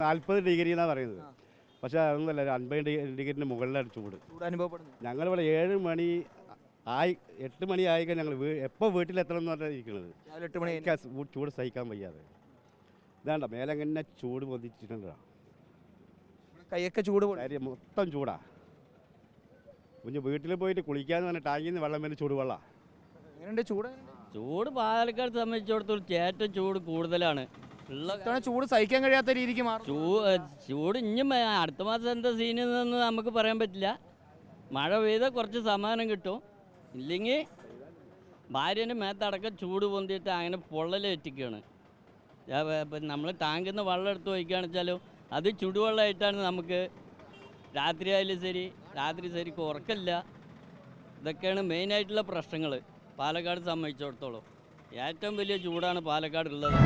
40 degree എന്നാണ് പറയുന്നത്. പക്ഷേ അതൊന്നുമല്ല, ഒരു 50 ഡിഗ്രിൻ്റെ മുകളിലാണ് ചൂട് അനുഭവപ്പെടുന്നു. ഞങ്ങളിവിടെ 7 മണി 8 മണി ആയിക്കാൻ ഞങ്ങൾ എപ്പോൾ വീട്ടിലെത്തണം എന്ന് പറഞ്ഞാൽ ഇരിക്കുന്നത്. 8 മണി ചൂട് സഹിക്കാൻ വയ്യാതെ ഇതാണ്ട മേലെങ്ങനെ ചൂട് പൊതിച്ചിട്ടുണ്ടോ, കൈയൊക്കെ ചൂട് കാര്യം മൊത്തം ചൂടാ. കുഞ്ഞ് വീട്ടിൽ പോയിട്ട് കുളിക്കാന്ന് പറഞ്ഞാൽ ടാങ്കിൽ നിന്ന് വെള്ളം വരുന്ന ചൂടുവെള്ളം. എങ്ങനെയുണ്ട് ചൂട്? ചൂട് പാലക്കാട് സംബന്ധിച്ചിടത്തോളം ഏറ്റവും ചൂട് കൂടുതലാണ് ഉള്ള. ചൂട് സഹിക്കാൻ കഴിയാത്ത രീതിക്ക് മാറും. ചൂട് ഇനിയും അടുത്ത മാസം എന്താ സീനെന്ന് നമുക്ക് പറയാൻ പറ്റില്ല. മഴ പെയ്താൽ കുറച്ച് സമാധാനം കിട്ടും, ഇല്ലെങ്കിൽ ഭാര്യൻ്റെ മേത്തടക്കം ചൂട് പൊന്തിയിട്ട് അങ്ങനെ പൊള്ളലേറ്റിക്കുകയാണ്. നമ്മൾ ടാങ്കിൽ നിന്ന് വെള്ളം എടുത്ത് വയ്ക്കുകയാണെന്ന് വെച്ചാലും അത് ചുടുവെള്ളമായിട്ടാണ് നമുക്ക് രാത്രി ആയാലും ശരി, രാത്രി ശരിക്കും ഉറക്കമില്ല. ഇതൊക്കെയാണ് മെയിനായിട്ടുള്ള പ്രശ്നങ്ങൾ പാലക്കാട് സംബന്ധിച്ചിടത്തോളം. ഏറ്റവും വലിയ ചൂടാണ് പാലക്കാട് ഉള്ളത്.